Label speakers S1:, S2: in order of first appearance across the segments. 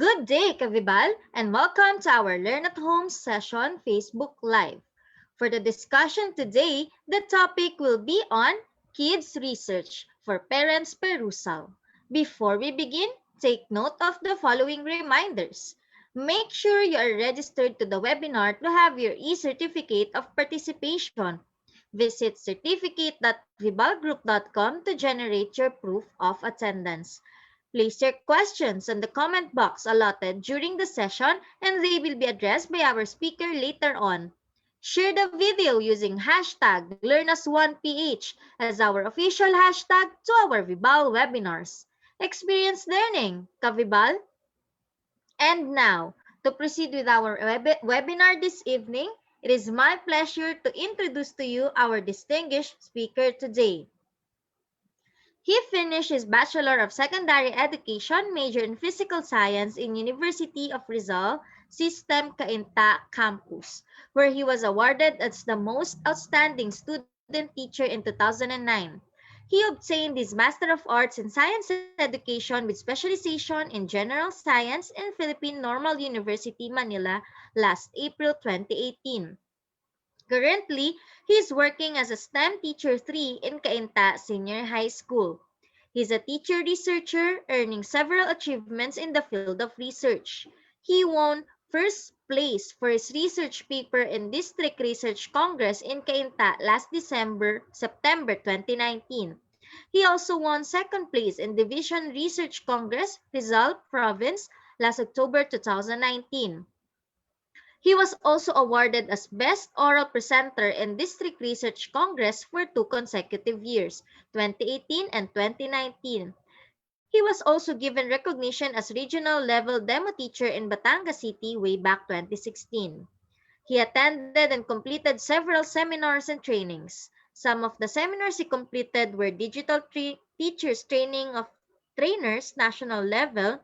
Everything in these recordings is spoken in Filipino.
S1: Good day, Kavibal, and welcome to our Learn at Home session Facebook Live. For the discussion today, the topic will be on Kids Research for Parents Perusal. Before we begin, take note of the following reminders. Make sure you are registered to the webinar to have your e-certificate of participation. Visit certificate.vibalgroup.com to generate your proof of attendance. Place your questions in the comment box allotted during the session and they will be addressed by our speaker later on. Share the video using hashtag LearnAs1PH as our official hashtag to our Vibal webinars. Experience learning, Kavibal. And now, to proceed with our webinar this evening, it is my pleasure to introduce to you our distinguished speaker today. He finished his Bachelor of Secondary Education major in Physical Science in University of Rizal System Cainta Campus, where he was awarded as the most outstanding student teacher in 2009. He obtained his Master of Arts in Science Education with specialization in General Science in Philippine Normal University, Manila last April 2018. Currently, he is working as a STEM Teacher 3 in Cainta Senior High School. He is a teacher-researcher earning several achievements in the field of research. He won first place for his research paper in District Research Congress in Cainta last September 2019. He also won second place in Division Research Congress, Rizal Province, last October 2019. He was also awarded as Best Oral Presenter in District Research Congress for 2 consecutive years, 2018 and 2019. He was also given recognition as Regional Level Demo Teacher in Batangas City way back 2016. He attended and completed several seminars and trainings. Some of the seminars he completed were Digital Teachers Training of Trainers National Level,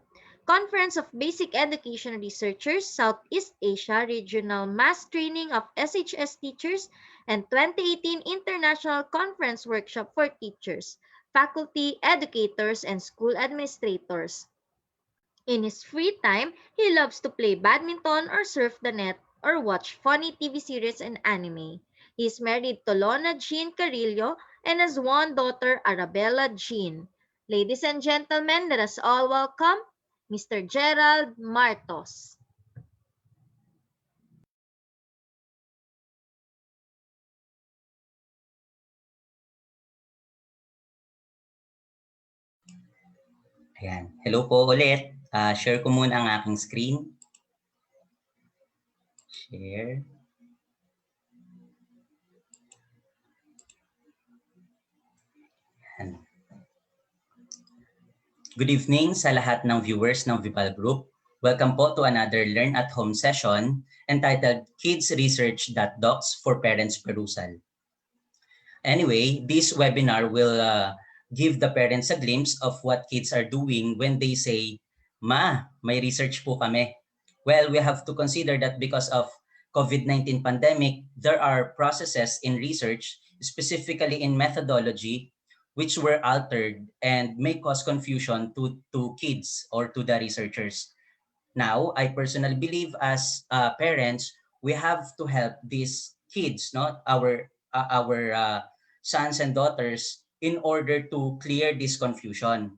S1: Conference of Basic Education Researchers, Southeast Asia Regional Mass Training of SHS Teachers, and 2018 International Conference Workshop for Teachers, Faculty, Educators, and School Administrators. In his free time, he loves to play badminton or surf the net or watch funny TV series and anime. He is married to Lona Jean Carillo and has one daughter, Arabella Jean. Ladies and gentlemen, let us all welcome Mr. Gerald Martos.
S2: Ayan. Hello po ulit. Share ko muna ang aking screen. Share. Ayan. Good evening sa lahat ng viewers ng Vibal Group. Welcome po to another Learn at Home session entitled Kids Research Docs for Parents Perusal. Anyway, this webinar will give the parents a glimpse of what kids are doing when they say, "Ma, may research po kami." Well, we have to consider that because of COVID-19 pandemic, there are processes in research, specifically in methodology, which were altered and may cause confusion to kids or to the researchers. Now, I personally believe as parents, we have to help these kids, not our sons and daughters, in order to clear this confusion,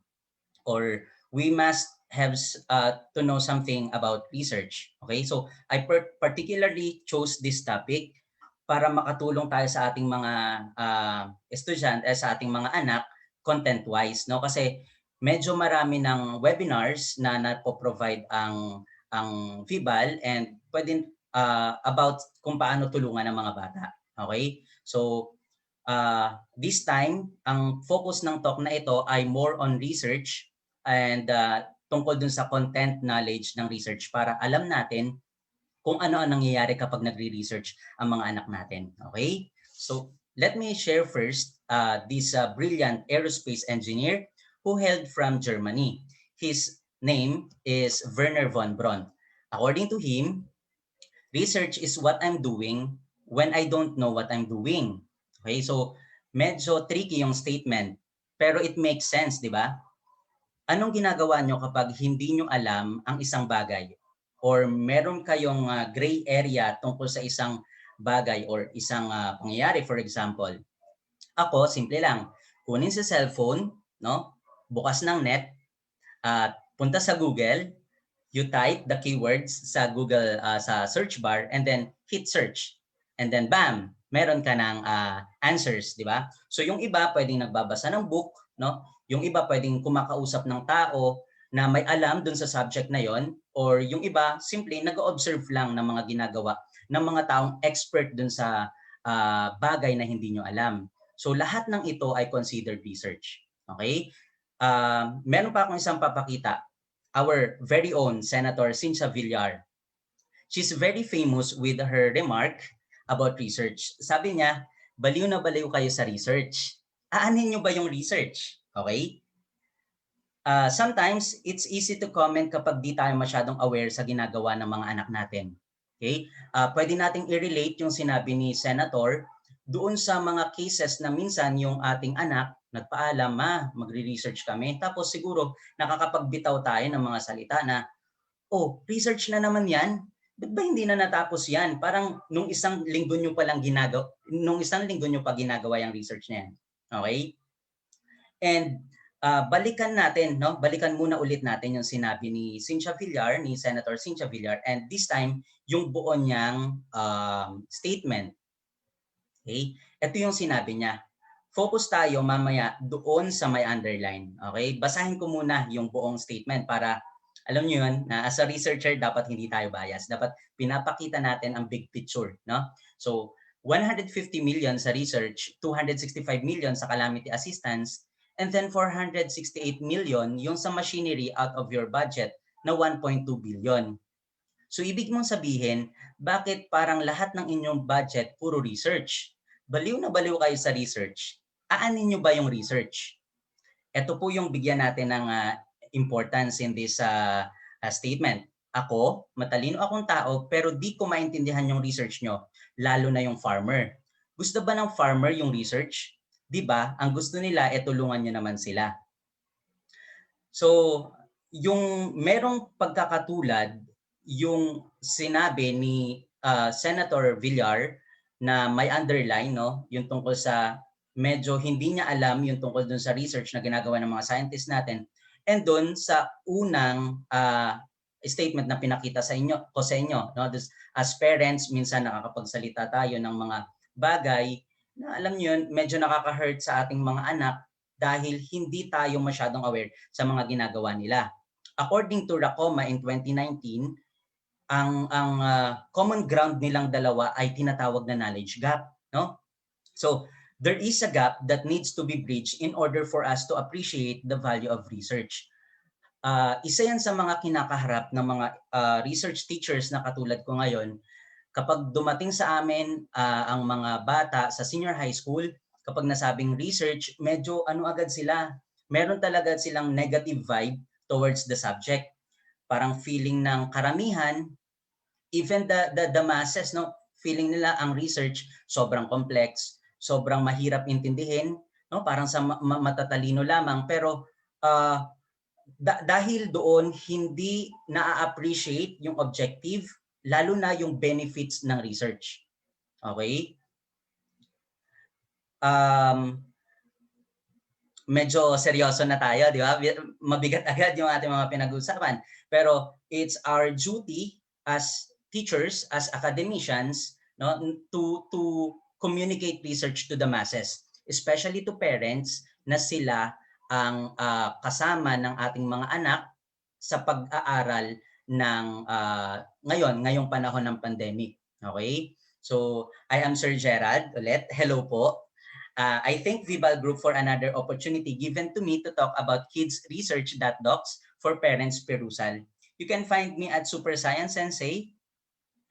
S2: or we must have to know something about research. Okay, so I particularly chose this topic para makatulong tayo sa ating mga estudyante, sa ating mga anak content-wise, no? Kasi medyo marami ng webinars na napo-provide ang Vibal and pwedeng about kung paano tulungan ng mga bata. Okay? So this time, ang focus ng talk na ito ay more on research and tungkol dun sa content knowledge ng research para alam natin kung ano ang nangyayari kapag nagre-research ang mga anak natin. Okay? So let me share first this brilliant aerospace engineer who hailed from Germany. His name is Werner von Braun. According to him, research is what I'm doing when I don't know what I'm doing. Okay, so medyo tricky yung statement, pero it makes sense, di ba? Anong ginagawa nyo kapag hindi nyo alam ang isang bagay? Or meron kayong gray area tungkol sa isang bagay or isang pangyayari, for example? Ako, simple lang. Kunin sa cellphone, no? Bukas ng net, at punta sa Google, you type the keywords sa Google sa search bar and then hit search. And then bam, meron ka ng answers, di ba? So yung iba pwedeng nagbabasa ng book, no? Yung iba pwedeng kumakausap ng tao na may alam dun sa subject na yon, or yung iba simple nag-observe lang ng mga ginagawa ng mga taong expert dun sa bagay na hindi nyo alam. So lahat ng ito ay considered research. Okay? Meron pa akong isang papakita, our very own Senator Cynthia Villar. She's very famous with her remark about research. Sabi niya, baliw na baliw kayo sa research. Aanin nyo ba yung research? Okay? Sometimes, it's easy to comment kapag di tayo masyadong aware sa ginagawa ng mga anak natin. Okay? Pwede nating i-relate yung sinabi ni Senator doon sa mga cases na minsan yung ating anak nagpaalam, magre-research kami. Tapos siguro nakakapagbitaw tayo ng mga salita na, oh, research na naman yan. Ba't ba hindi na natapos yan? Parang nung isang linggo nyo pa lang ginagawa yung research na yan. Okay? And balikan natin, no? Balikan muna ulit natin yung sinabi ni Cynthia Villar, ni Senator Cynthia Villar, and this time, yung buo niyang statement. Okay? Ito yung sinabi niya. Focus tayo mamaya doon sa may underline. Okay? Basahin ko muna yung buong statement para alam niyo yun, na as a researcher, dapat hindi tayo bias. Dapat pinapakita natin ang big picture. No? So, 150 million sa research, 265 million sa calamity assistance, and then 468 million yung sa machinery out of your budget na 1.2 billion. So, ibig mong sabihin, bakit parang lahat ng inyong budget puro research? Baliw na baliw kayo sa research. Aanin nyo ba yung research? Ito po yung bigyan natin ng importance in this statement. Ako, matalino akong tao, pero di ko maintindihan yung research nyo, lalo na yung farmer. Gusto ba ng farmer yung research? Di ba? Ang gusto nila, tulungan nyo naman sila. So, yung merong pagkakatulad, yung sinabi ni Senator Villar na may underline, no? Yung tungkol sa medyo hindi niya alam yung tungkol dun sa research na ginagawa ng mga scientists natin. And dun sa unang statement na pinakita sa inyo, no? As parents, minsan nakakapagsalita tayo ng mga bagay na alam niyo yun, medyo nakaka-hurt sa ating mga anak dahil hindi tayo masyadong aware sa mga ginagawa nila. According to Racoma in 2019, ang common ground nilang dalawa ay tinatawag na knowledge gap, no? So, there is a gap that needs to be bridged in order for us to appreciate the value of research. Isa yan sa mga kinakaharap ng mga research teachers na katulad ko ngayon. Kapag dumating sa amin ang mga bata sa senior high school, kapag nasabing research, medyo agad sila. Meron talaga silang negative vibe towards the subject. Parang feeling ng karamihan, even the masses, no, feeling nila ang research sobrang complex, sobrang mahirap intindihin, no, parang sa matatalino lamang, pero dahil doon hindi na-appreciate yung objective, lalo na yung benefits ng research. Okay? Medyo seryoso na tayo, di ba? Mabigat agad yung ating mga pinag-usapan. Pero it's our duty as teachers, as academicians, no, to communicate research to the masses, especially to parents na sila ang kasama ng ating mga anak sa pag-aaral ng ngayong panahon ng pandemic. Okay? So, I am Sir Gerald ulit. Hello po. I thank Vibal Group for another opportunity given to me to talk about kids research docs for parents Perusal. You can find me at Super Science Sensei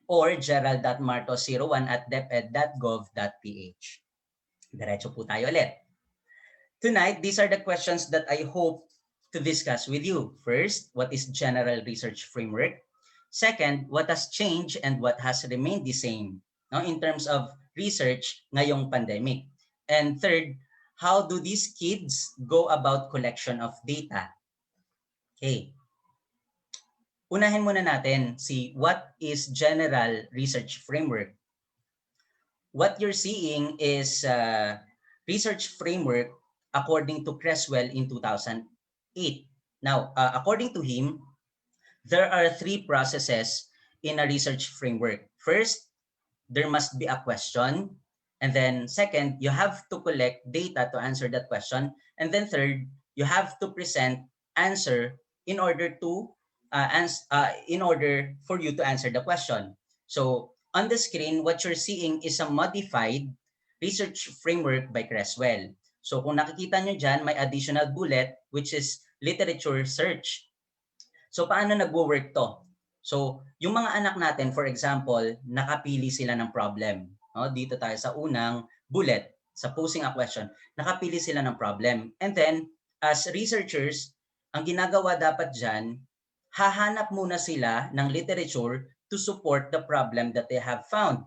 S2: or gerald.martos01 at deped.gov.ph. Diretso po tayo ulit. Tonight, these are the questions that I hope to discuss with you. First, what is general research framework? Second, what has changed and what has remained the same, no, in terms of research ngayong pandemic? And third, how do these kids go about collection of data? Okay. Unahin muna natin si what is general research framework. What you're seeing is research framework according to Creswell in 2008. Now, according to him, there are three processes in a research framework. First, there must be a question. And then second, you have to collect data to answer that question. And then third, you have to present answer in order to in order for you to answer the question. So on the screen, what you're seeing is a modified research framework by Creswell. So kung nakikita nyo dyan, may additional bullet which is literature search. So paano nagwo-work to? So yung mga anak natin, for example, nakapili sila ng problem. No? Dito tayo sa unang bullet, sa posing a question, nakapili sila ng problem. And then, as researchers, ang ginagawa dapat dyan, hahanap muna sila ng literature to support the problem that they have found.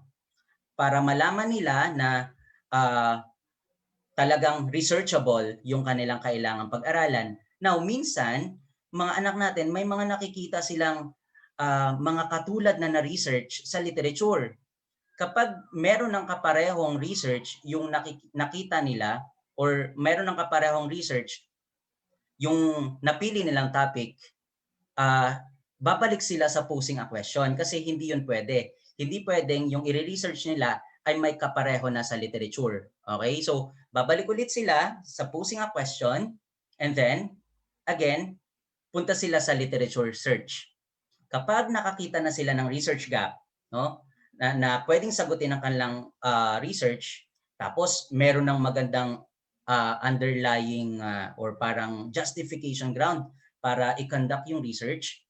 S2: Para malaman nila na uh, talagang researchable yung kanilang kailangang pag-aralan. Now, minsan, mga anak natin, may mga nakikita silang mga katulad na na-research sa literature. Kapag meron ng kaparehong research yung nakita nila or meron ng kaparehong research yung napili nilang topic, uh, babalik sila sa posing a question kasi hindi yun pwede. Hindi pwedeng yung i-research nila ay may kapareho na sa literature. Okay? So, babalik ulit sila sa posing a question and then, again, punta sila sa literature search. Kapag nakakita na sila ng research gap, no, na pwedeng sagutin ng kanilang research, tapos meron ng magandang underlying or parang justification ground para i-conduct yung research.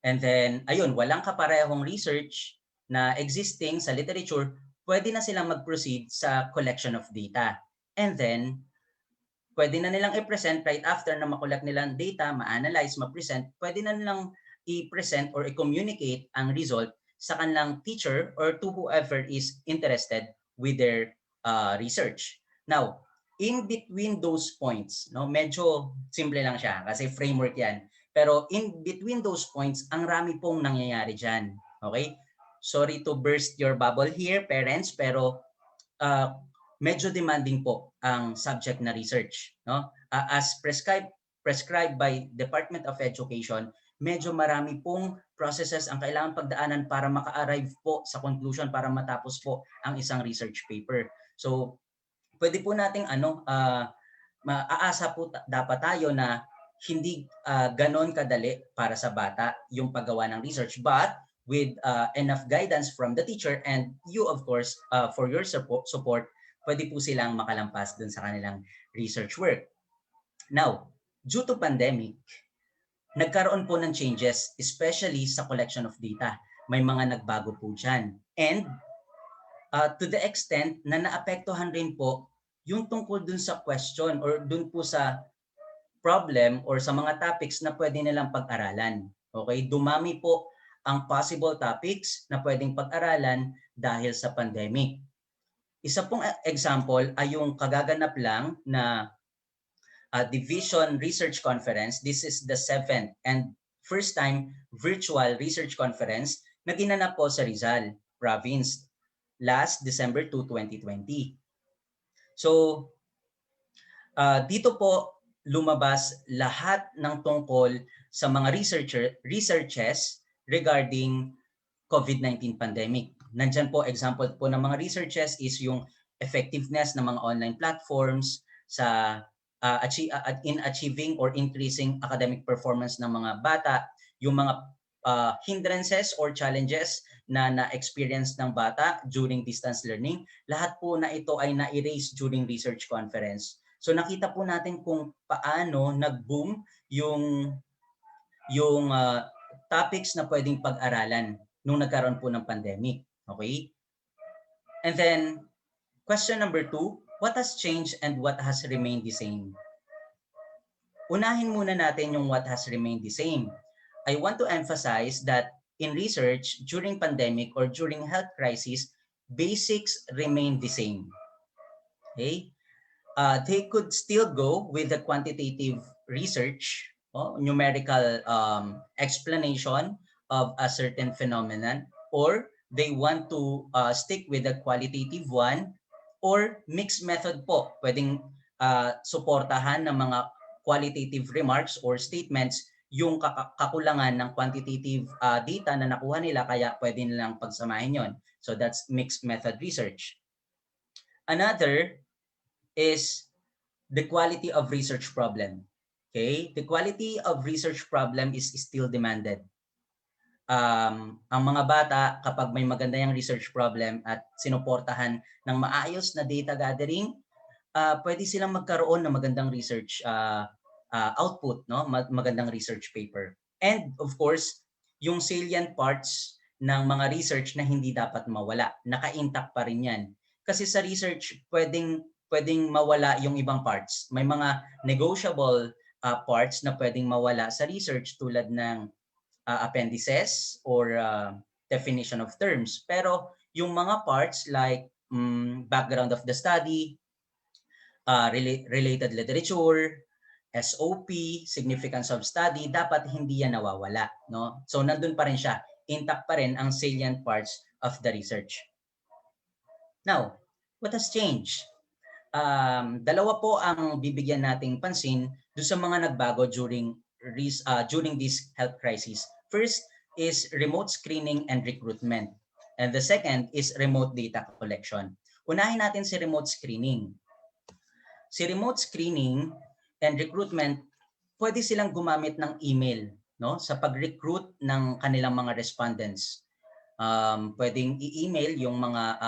S2: And then, ayun, walang kaparehong research na existing sa literature, pwede na silang mag-proceed sa collection of data. And then, pwede na nilang i-present right after na makolect nilang data, ma-analyze, ma-present, pwede na nilang i-present or i-communicate ang result sa kanilang teacher or to whoever is interested with their research. Now, in between those points, no, medyo simple lang siya kasi framework yan. Pero in between those points, ang rami pong nangyayari dyan. Okay? Sorry to burst your bubble here, parents, pero medyo demanding po ang subject na research. No? As prescribed by Department of Education, medyo marami pong processes ang kailangan pagdaanan para maka-arrive po sa conclusion, para matapos po ang isang research paper. So, pwede po nating maaasa po dapat tayo na hindi ganon kadali para sa bata yung paggawa ng research, but with enough guidance from the teacher and you of course for your support, pwede po silang makalampas dun sa kanilang research work. Now, due to pandemic, nagkaroon po ng changes, especially sa collection of data. May mga nagbago po dyan. And to the extent na naapektuhan rin po yung tungkol dun sa question or dun po sa problem or sa mga topics na pwede nilang pag-aralan. Okay? Dumami po ang possible topics na pwedeng pag-aralan dahil sa pandemic. Isa pong example ay yung kagaganap lang na Division Research Conference. This is the 7th and first time virtual research conference na ginanap po sa Rizal Province last December 2, 2020. So, dito po lumabas lahat ng tungkol sa mga researches regarding COVID-19 pandemic. Nandyan po, example po ng mga researches is yung effectiveness ng mga online platforms sa in achieving or increasing academic performance ng mga bata, yung mga hindrances or challenges na na-experience ng bata during distance learning. Lahat po na ito ay na-erase during research conference. So nakita po natin kung paano nag-boom yung topics na pwedeng pag-aralan nung nagkaroon po ng pandemic. Okay? And then, question number 2, what has changed and what has remained the same? Unahin muna natin yung what has remained the same. I want to emphasize that in research, during pandemic or during health crisis, basics remain the same. Okay? They could still go with the quantitative research numerical explanation of a certain phenomenon, or they want to stick with the qualitative one, or mixed method po. Pwedeng suportahan ng mga qualitative remarks or statements yung kakulangan ng quantitative data na nakuha nila, kaya pwede nilang pagsamahin yon. So that's mixed method research. Another is the quality of research problem. Okay? The quality of research problem is still demanded. Ang mga bata, kapag may maganda yung research problem at sinuportahan ng maayos na data gathering, pwede silang magkaroon ng magandang research output, no? Magandang research paper. And of course, yung salient parts ng mga research na hindi dapat mawala, naka-intact pa rin yan. Kasi sa research, pwedeng mawala yung ibang parts. May mga negotiable parts na pwedeng mawala sa research, tulad ng appendices or definition of terms. Pero yung mga parts like background of the study, related literature, SOP, significance of study, dapat hindi yan nawawala, no? So nandun pa rin siya, intact pa rin ang salient parts of the research. Now, what has changed? Dalawa po ang bibigyan nating pansin do sa mga nagbago during this health crisis. First is remote screening and recruitment. And the second is remote data collection. Unahin natin si remote screening. Si remote screening and recruitment, pwede silang gumamit ng email, no, sa pag-recruit ng kanilang mga respondents. Pwedeng i-email yung mga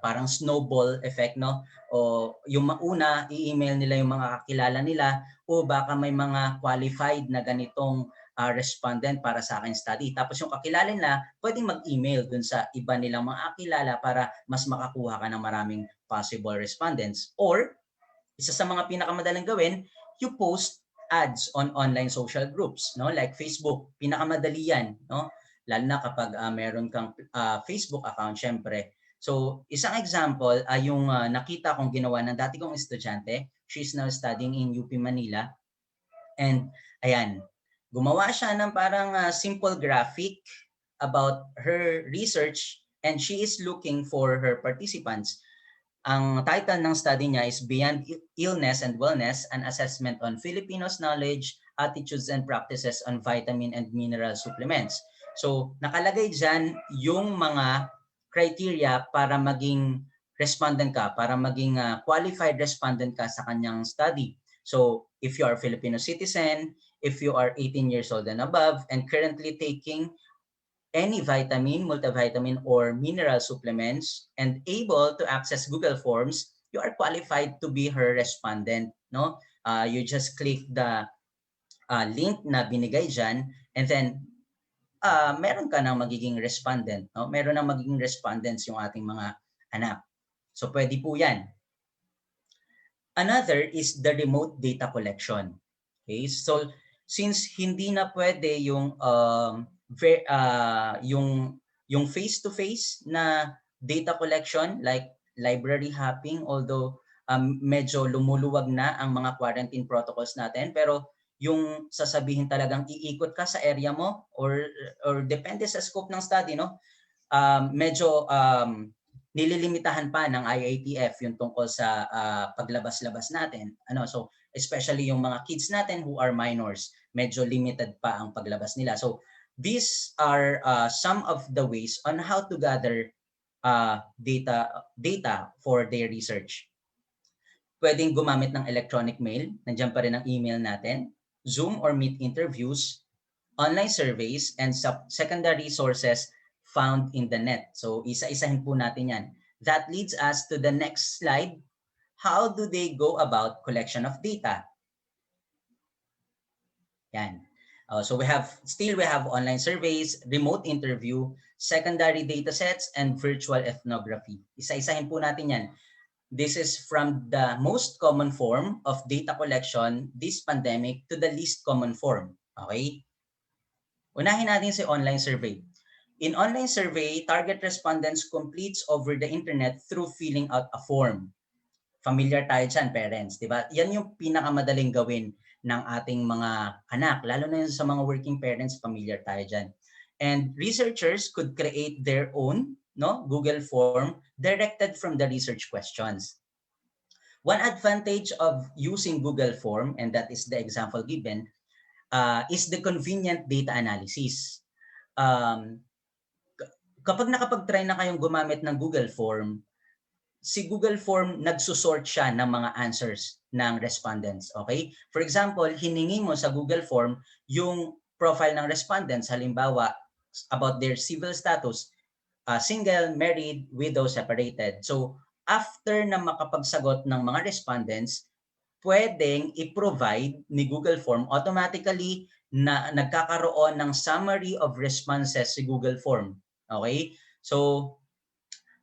S2: parang snowball effect, no? O yung mauna, i-email nila yung mga kakilala nila, o baka may mga qualified na ganitong respondent para sa akin study. Tapos yung kakilala nila, pwedeng mag-email dun sa iba nilang mga kakilala para mas makakuha ka ng maraming possible respondents. Or isa sa mga pinakamadaling gawin, you post ads on online social groups, no? Like Facebook, pinakamadali yan, no? Lalo na kapag meron kang Facebook account, syempre. So, isang example ay yung nakita kong ginawa ng dati kong estudyante. She's now studying in UP Manila. And ayan, gumawa siya ng parang simple graphic about her research, and she is looking for her participants. Ang title ng study niya is Beyond Illness and Wellness, an Assessment on Filipinos' Knowledge, Attitudes and Practices on Vitamin and Mineral Supplements. So, nakalagay dyan yung mga criteria para maging respondent ka, para maging qualified respondent ka sa kanyang study. So, if you are a Filipino citizen, if you are 18 years old and above, and currently taking any vitamin, multivitamin, or mineral supplements, and able to access Google Forms, you are qualified to be her respondent, no? You just click the link na binigay dyan, and then meron ka ng magiging respondent, no? Meron ng magiging respondents yung ating mga anak. So pwede po yan. Another is the remote data collection. Okay? So since hindi na pwede yung face-to-face na data collection like library hopping, although medyo lumuluwag na ang mga quarantine protocols natin, pero yung sasabihin talagang iikot ka sa area mo or depende sa scope ng study, no? Medyo nililimitahan pa ng IATF yung tungkol sa paglabas-labas natin. So especially yung mga kids natin who are minors, medyo limited pa ang paglabas nila. So these are some of the ways on how to gather data for their research. Pwedeng gumamit ng electronic mail, nandiyan pa rin ang email natin, Zoom or Meet interviews, online surveys, and secondary sources found in the net. So isa-isahin po natin yan. That leads us to the next slide. How do they go about collection of data? Yan. So we have online surveys, remote interview, secondary data sets, and virtual ethnography. Isa-isahin po natin yan. This is from the most common form of data collection this pandemic to the least common form. Okay? Unahin natin si online survey. In online survey, target respondents completes over the internet through filling out a form. Familiar tayo dyan, parents, di ba? Yan yung pinakamadaling gawin ng ating mga anak, lalo na sa mga working parents, familiar tayo dyan. And researchers could create their own Google form directed from the research questions. One advantage of using Google form, and that is the example given, is the convenient data analysis. Um, Kapag nakapag-try na kayong gumamit ng Google form, si Google Form nagsusort siya ng mga answers ng respondents. Okay? For example, hiningi mo sa Google Form yung profile ng respondents, halimbawa about their civil status, single, married, widow, separated. So, after na makapagsagot ng mga respondents, pwedeng i-provide ni Google Form automatically na nagkakaroon ng summary of responses si Google Form. Okay? So,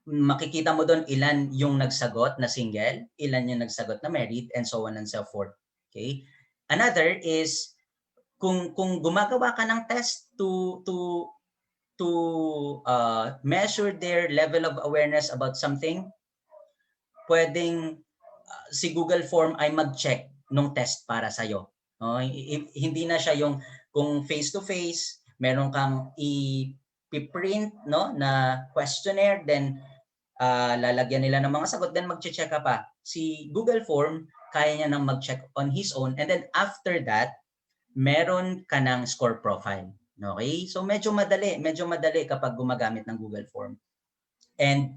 S2: makikita mo doon ilan yung nagsagot na single, ilan yung nagsagot na married, and so on and so forth. Okay? Another is kung gumagawa ka ng test to measure their level of awareness about something, pwedeng si Google Form ay mag-check nung test para sa iyo. Hindi na siya yung kung face to face, meron kang i-print na questionnaire, then lalagyan nila ng mga sagot, then mag-check ka pa. Si Google Form, kaya niya nang mag-check on his own, and then after that, meron ka ng score profile. Okay? So medyo madali kapag gumagamit ng Google Form. And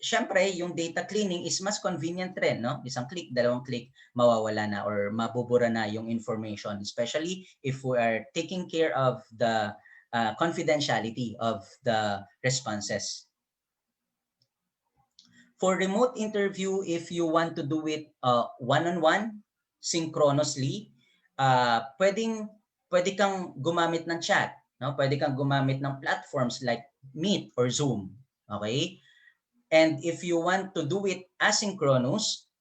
S2: syempre, yung data cleaning is mas convenient rin, no? Isang click, dalawang click, mawawala na or mabubura na yung information, especially if we are taking care of the confidentiality of the responses. For remote interview, if you want to do it one-on-one, synchronously, pwede kang gumamit ng chat, no? Pwede kang gumamit ng platforms like Meet or Zoom, okay? And if you want to do it asynchronous,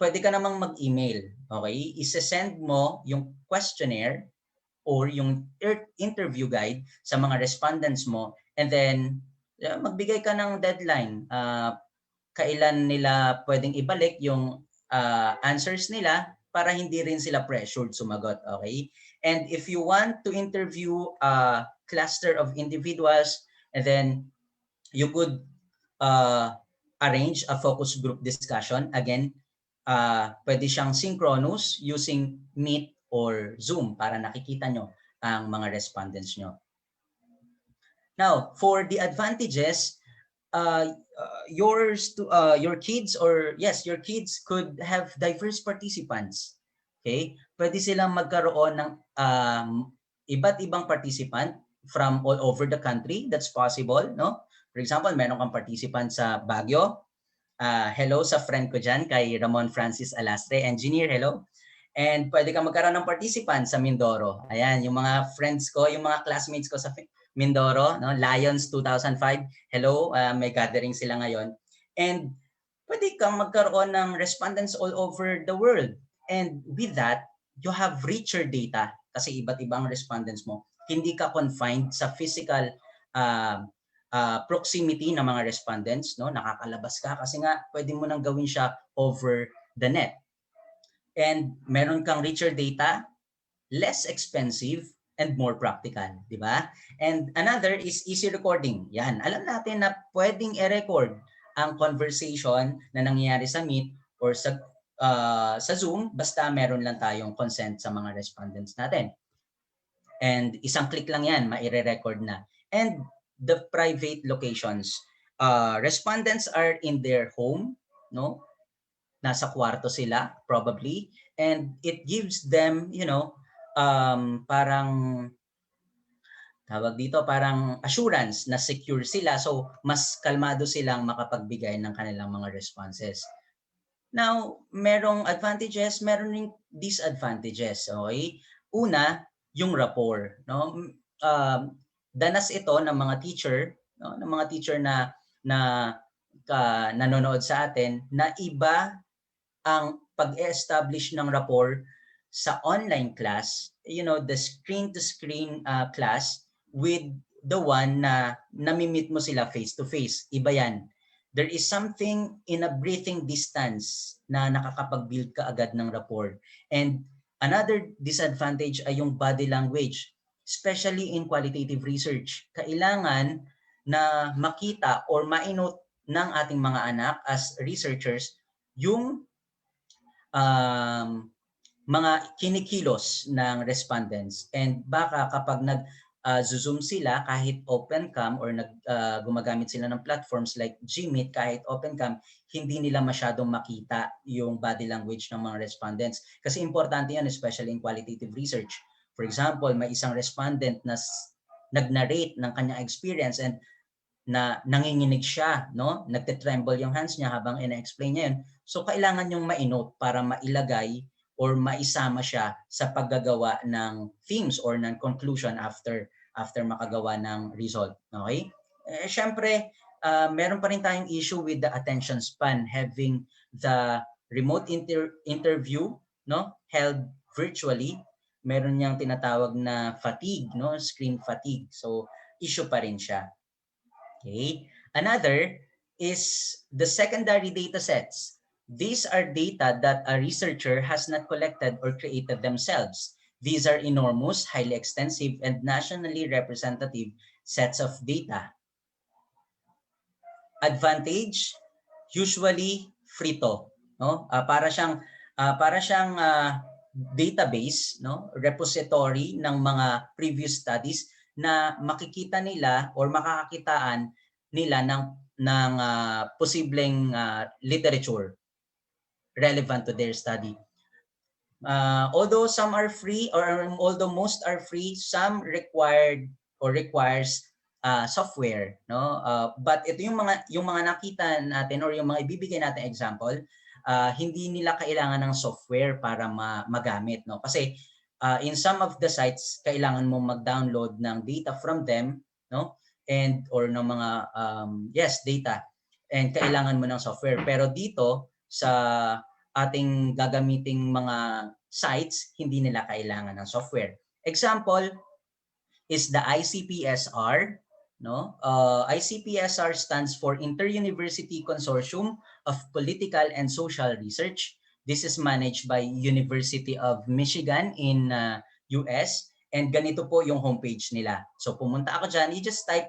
S2: pwede ka namang mag-email, okay? Isesend mo yung questionnaire or yung interview guide sa mga respondents mo, and then magbigay ka ng deadline. Kailan nila pwedeng ibalik yung answers nila para hindi rin sila pressured sumagot, okay? And if you want to interview a cluster of individuals, and then you could arrange a focus group discussion. Again, pwede siyang synchronous using Meet or Zoom para nakikita nyo ang mga respondents nyo. Now, for the advantages, your kids your kids could have diverse participants. Okay? Pwede silang magkaroon ng iba't ibang participant from all over the country. That's possible, no? For example, meron kang participant sa Baguio. Hello sa friend ko dyan, kay Ramon Francis Alastre, engineer, hello. And pwede kang magkaroon ng participant sa Mindoro. Ayan, yung mga friends ko, yung mga classmates ko sa Mindoro, no? Lions 2005. Hello, may gathering sila ngayon. And pwede kang magkaroon ng respondents all over the world. And with that, you have richer data kasi iba't ibang respondents mo. Hindi ka confined sa physical proximity ng mga respondents, no? Nakakalabas ka kasi nga pwede mo nang gawin siya over the net. And meron kang richer data, less expensive, and more practical, di ba? And another is easy recording. Yan, alam natin na pwedeng i-record ang conversation na nangyayari sa Meet or sa Zoom, basta meron lang tayong consent sa mga respondents natin. And isang click lang yan, maire-record na. And the private locations. Respondents are in their home, no? Nasa kwarto sila, probably. And it gives them, parang tawag dito, parang assurance na secure sila. So, mas kalmado silang makapagbigay ng kanilang mga responses. Now, merong advantages, meron ring disadvantages. Okay? Una, yung rapport. No? Danas ito ng mga teacher, no? Ng mga teacher na nanonood sa atin, na iba ang pag-establish ng rapport sa online class, the screen-to-screen class with the one na nami-meet mo sila face-to-face. Iba yan. There is something in a breathing distance na nakakapag-build ka agad ng rapport. And Another disadvantage ay yung body language, especially in qualitative research. Kailangan na makita or ma-note ng ating mga anak as researchers yung um, mga kinikilos ng respondents, and baka kapag zoom sila kahit open cam or gumagamit sila ng platforms like Gmeet kahit open cam, hindi nila masyadong makita yung body language ng mga respondents, kasi importante yan especially in qualitative research. For example, may isang respondent na nag-narrate ng kanyang experience and na nanginginig siya, no? Nagte-tremble yung hands niya habang ina-explain niya yun. So kailangan yung ma-note para mailagay or maisama siya sa paggagawa ng themes or ng conclusion after makagawa ng result. Okay? Syempre, meron pa rin tayong issue with the attention span, having the remote interview, no, held virtually. Meron niyang tinatawag na fatigue, no, screen fatigue. So issue pa rin siya. Okay. Another is the secondary data sets. These are data that a researcher has not collected or created themselves. These are enormous, highly extensive, and nationally representative sets of data. Advantage, usually free to, no? Para siyang database, no? Repository ng mga previous studies na makikita nila or makakakitaan nila ng posibleng literature relevant to their study. Although some are free, or although most are free, some requires software, no? But ito yung mga nakita natin or yung mga ibibigay natin example, hindi nila kailangan ng software para magamit, no? Kasi in some of the sites kailangan mo mag-download ng data from them, no? And or ng mga data, and kailangan mo ng software. Pero dito sa ating gagamiting mga sites, hindi nila kailangan ng software. Example is the ICPSR, no? ICPSR stands for Inter-University Consortium of Political and Social Research. This is managed by University of Michigan in US, and ganito po yung homepage nila. So pumunta ako dyan, you just type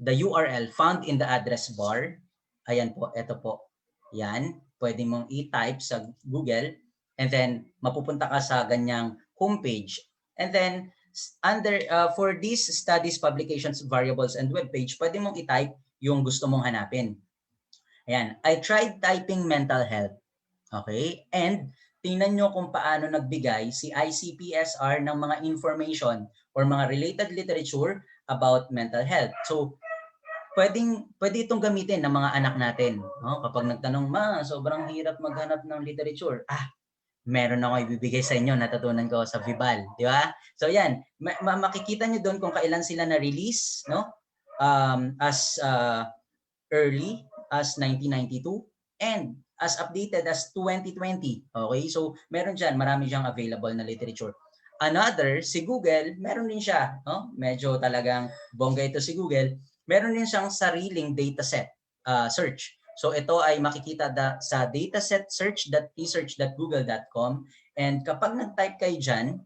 S2: the URL found in the address bar. Ayan po, ito po. Yan, pwede mong i-type sa Google, and then mapupunta ka sa ganyang homepage. And then for these studies, publications, variables, and webpage, pwede mong i-type yung gusto mong hanapin. Ayan, I tried typing mental health. Okay? And tingnan nyo kung paano nagbigay si ICPSR ng mga information or mga related literature about mental health. So, pwede itong gamitin ng mga anak natin, no? Kapag nagtanong, "Ma, sobrang hirap maghanap ng literature." Meron ako ibibigay sa inyo, natutunan ko sa Vibal, di ba? So yan, makikita nyo doon kung kailan sila na-release, no? As early as 1992 and as updated as 2020. Okay? So meron diyan, marami diyang available na literature. Another, si Google, meron din siya, no? Medyo talagang bongga ito si Google. Meron din siyang sariling dataset search. So ito ay makikita sa datasetsearch.research.google.com, and kapag nag-type kayo dyan,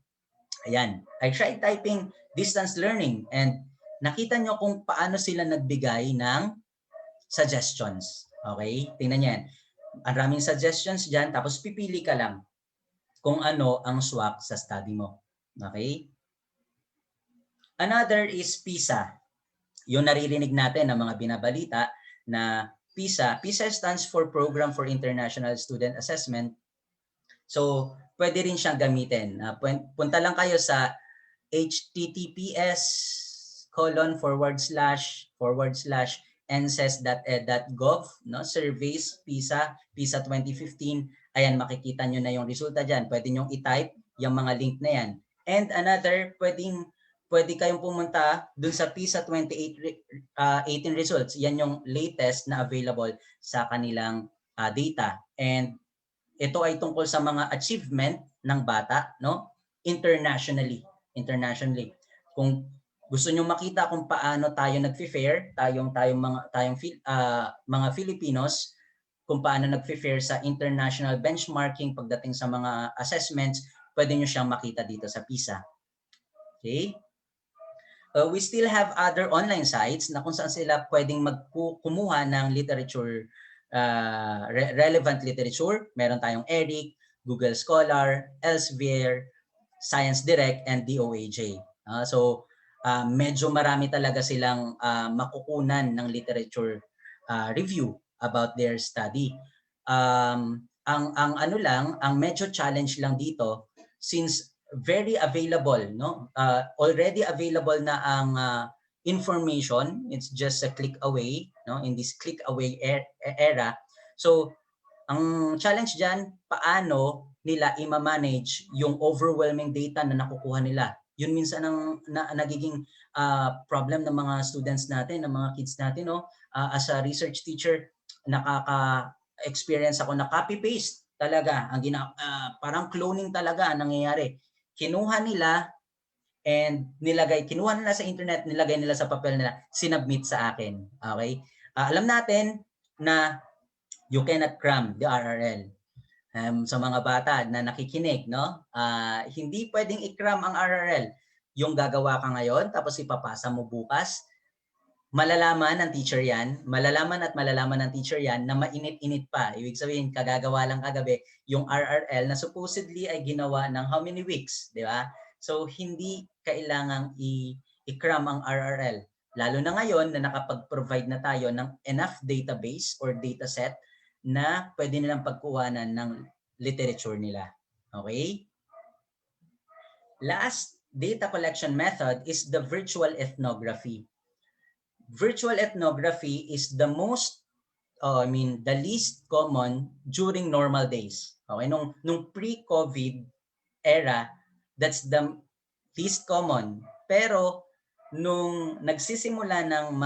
S2: ayan, I tried typing distance learning, and nakita nyo kung paano sila nagbigay ng suggestions. Okay? Tingnan nyo yan. Ang raming suggestions dyan, tapos pipili ka lang kung ano ang swak sa study mo. Okay? Another is PISA. Yung naririnig natin ng mga binabalita na PISA. PISA stands for Program for International Student Assessment. So, pwede rin siyang gamitin. Punta lang kayo sa https://nses.ed.gov, no? Surveys PISA 2015. Ayan, makikita nyo na yung resulta dyan. Pwede nyo i-type yung mga link na yan. And another, pwede kayong pumunta dun sa PISA 2018 results. Yan yung latest na available sa kanilang data. And ito ay tungkol sa mga achievement ng bata, no? Internationally. Kung gusto niyo makita kung paano tayo nagfe-fare, tayong mga Filipinos, kung paano nag-fare sa international benchmarking pagdating sa mga assessments, pwede nyo siyang makita dito sa PISA. Okay? We still have other online sites na kung saan sila pwedeng kumuha ng literature, relevant literature. Meron tayong ERIC, Google Scholar, Elsevier, Science Direct, and DOAJ. Medyo marami talaga silang makukunan ng literature review about their study. Ang medyo challenge lang dito, since very available, no? Already available na ang information. It's just a click away, no? In this click away era. So, ang challenge diyan, paano nila i-manage yung overwhelming data na nakukuha nila. Yun minsan ang nagiging problem ng mga students natin, ng mga kids natin, no? As a research teacher, nakaka-experience ako na copy-paste talaga. Parang cloning talaga ang nangyayari. Kinuha nila and kinuha nila sa internet, nilagay nila sa papel nila, sinubmit sa akin. Okay? Alam natin na you cannot cram the RRL. Sa mga bata na nakikinig, no? Hindi pwedeng i-cram ang RRL. Yung gagawa ka ngayon, tapos ipapasa mo bukas, malalaman ng teacher yan, malalaman ng teacher yan na mainit-init pa. Ibig sabihin, kagagawa lang kagabi yung RRL na supposedly ay ginawa ng how many weeks, di ba? So, hindi kailangang i-cram ang RRL. Lalo na ngayon na nakapag-provide na tayo ng enough database or dataset na pwede nilang pagkuhanan ng literature nila. Okay? Last data collection method is the virtual ethnography. Virtual ethnography is the the least common during normal days. Okay, nung pre-COVID era, that's the least common. Pero nung nagsisimula ng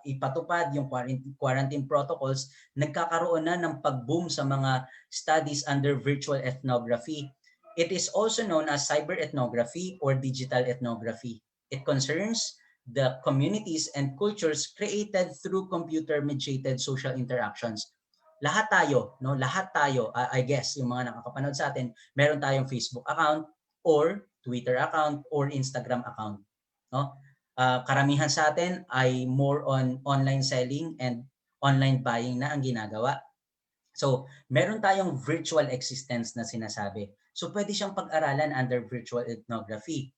S2: ipatupad yung quarantine protocols, nagkakaroon na ng pag-boom sa mga studies under virtual ethnography. It is also known as cyber ethnography or digital ethnography. It concerns the communities and cultures created through computer-mediated social interactions. Lahat tayo, no? Lahat tayo, I guess, yung mga nakakapanood sa atin, meron tayong Facebook account or Twitter account or Instagram account, no? Karamihan sa atin ay more on online selling and online buying na ang ginagawa. So, meron tayong virtual existence na sinasabi. So, pwede siyang pag-aralan under virtual ethnography.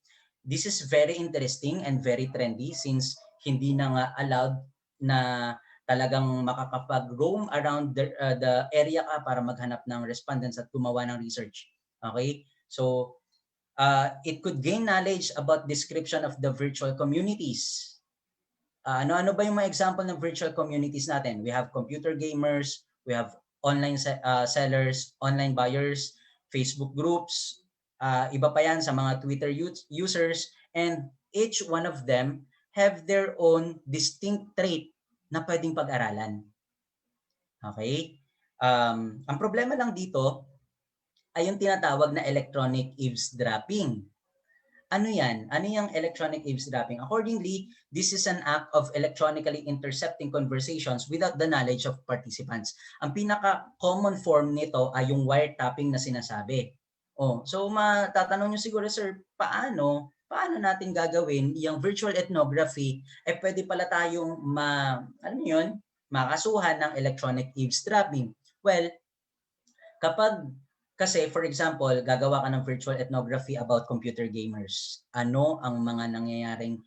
S2: This is very interesting and very trendy since hindi na nga allowed na talagang makakapag-roam around the area ka para maghanap ng respondents at gumawa ng research. Okay? So, it could gain knowledge about description of the virtual communities. Ano-ano ba yung mga example ng virtual communities natin? We have computer gamers, we have online sellers, online buyers, Facebook groups, iba pa yan sa mga Twitter users, and each one of them have their own distinct trait na pwedeng pag-aralan. Okay? Ang problema lang dito ay yung tinatawag na electronic eavesdropping. Ano yan? Ano yung electronic eavesdropping? Accordingly, this is an act of electronically intercepting conversations without the knowledge of participants. Ang pinaka-common form nito ay yung wiretapping na sinasabi. So matatanong nyo siguro, sir, paano natin gagawin yung virtual ethnography? Pwede pala tayong makasuhan ng electronic eavesdropping. Well, kasi, for example, gagawa ka ng virtual ethnography about computer gamers. Ano ang mga nangyayaring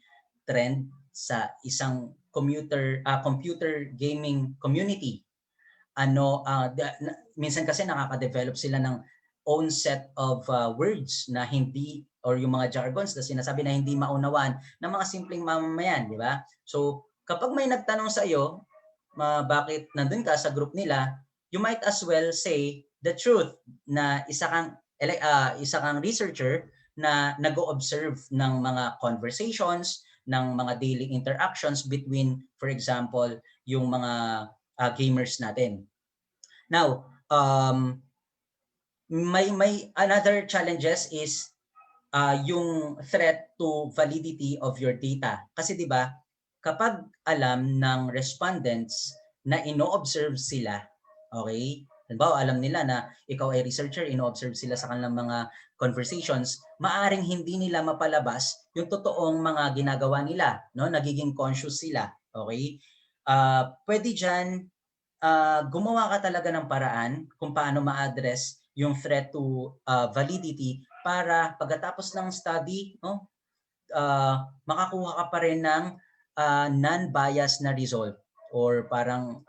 S2: trend sa isang computer gaming community? Minsan kasi nakaka-develop sila ng own set of words na hindi, or yung mga jargons na sinasabi na hindi maunawaan ng mga simpleng mamamayan, di ba? So, kapag may nagtanong sa iyo, bakit nandun ka sa group nila, you might as well say the truth na isa kang researcher na nag-o-observe ng mga conversations, ng mga daily interactions between, for example, yung mga gamers natin. Now, may another challenges is yung threat to validity of your data. Kasi 'di ba, kapag alam ng respondents na ino-observe sila. Okay? Halimbawa, alam nila na ikaw ay researcher, ino-observe sila sa kanilang mga conversations, maaring hindi nila mapalabas yung totoong mga ginagawa nila, no? Nagiging conscious sila. Okay? Pwede dyan, gumawa ka talaga ng paraan kung paano ma-address yung threat to validity para pagkatapos ng study, no, makakuha ka pa rin ng non-biased na result or parang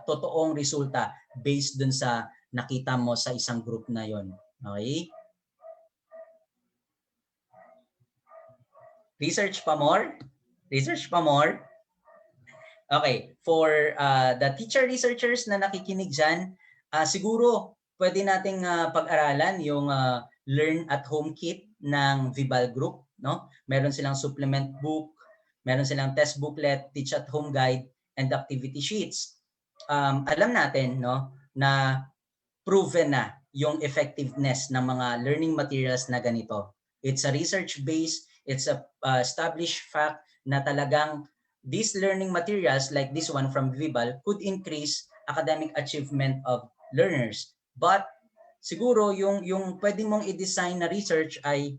S2: totoong resulta based dun sa nakita mo sa isang group na yon. Okay? Research pa more? Research pa more? Okay, for the teacher researchers na nakikinig dyan, siguro pwede nating pag-aralan yung Learn at Home Kit ng Vibal Group. No? Meron silang supplement book, meron silang test booklet, teach at home guide, and activity sheets. Alam natin no, na proven na yung effectiveness ng mga learning materials na ganito. It's a research-based, it's a established fact na talagang these learning materials like this one from Vibal could increase academic achievement of learners. But siguro yung pwede mong i-design na research ay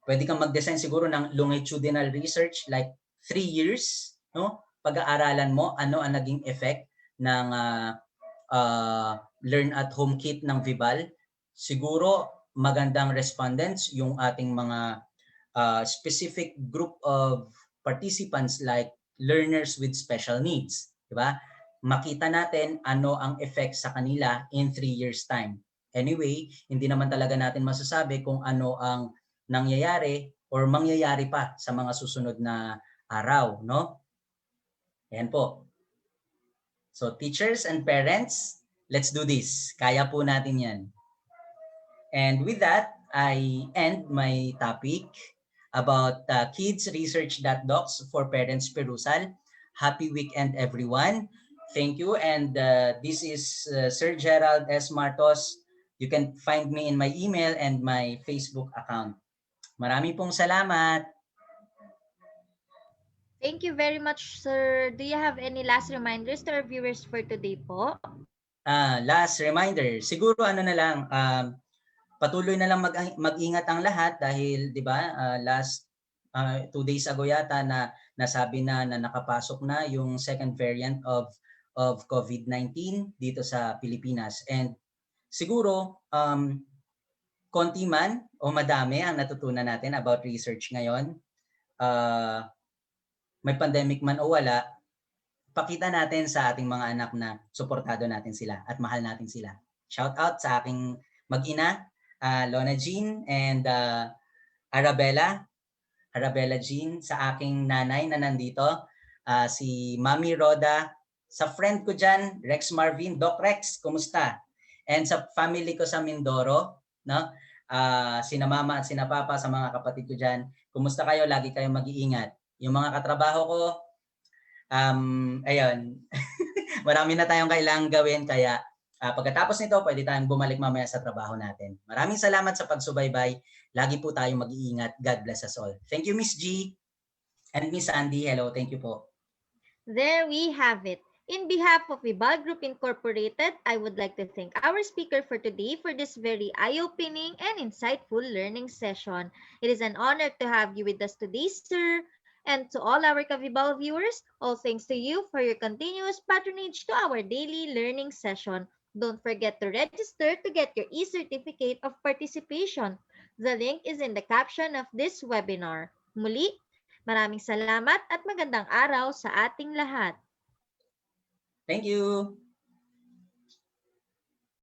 S2: pwede kang mag-design siguro ng longitudinal research like 3 years, no? Pag-aaralan mo ano ang naging effect ng Learn at Home Kit ng Vibal. Siguro magandang respondents yung ating mga specific group of participants like learners with special needs, di ba? Makita natin ano ang effect sa kanila in 3 years time. Anyway, hindi naman talaga natin masasabi kung ano ang nangyayari or mangyayari pa sa mga susunod na araw, no? Ayan po. So teachers and parents, let's do this. Kaya po natin yan. And with that, I end my topic about Kids Research Docs for Parents Perusal. Happy weekend, everyone. Thank you. And this is Sir Gerald S. Martos. You can find me in my email and my Facebook account. Marami pong salamat.
S1: Thank you very much, sir. Do you have any last reminders to our viewers for today po?
S2: Last reminder, siguro ano na lang, patuloy na lang mag-ingat ang lahat dahil 'di ba last 2 days ago yata na nasabi na nakapasok na yung second variant of COVID-19 dito sa Pilipinas. And siguro konti man o madami ang natutunan natin about research ngayon. May pandemic man o wala, pakita natin sa ating mga anak na suportado natin sila at mahal natin sila. Shout out sa aking mag-ina, Lona Jean and Arabella Jean, sa aking nanay na nandito, si Mami Roda, sa friend ko dyan, Rex Marvin, Doc Rex, kumusta? And sa family ko sa Mindoro, no? Sina mama at sina papa, sa mga kapatid ko dyan, kumusta kayo? Lagi kayong mag-iingat. Yung mga katrabaho ko, ayun, marami na tayong kailangang gawin, kaya pagkatapos nito, pwede tayong bumalik mamaya sa trabaho natin. Maraming salamat sa pagsubaybay. Lagi po tayong mag-iingat. God bless us all. Thank you, Miss G. And Miss Andy, hello. Thank you po.
S1: There we have it. In behalf of Vibal Group Incorporated, I would like to thank our speaker for today for this very eye-opening and insightful learning session. It is an honor to have you with us today, sir. And to all our Kavibal viewers, all thanks to you for your continuous patronage to our daily learning session. Don't forget to register to get your e-certificate of participation. The link is in the caption of this webinar. Muli, maraming salamat at magandang araw sa ating lahat.
S2: Thank you.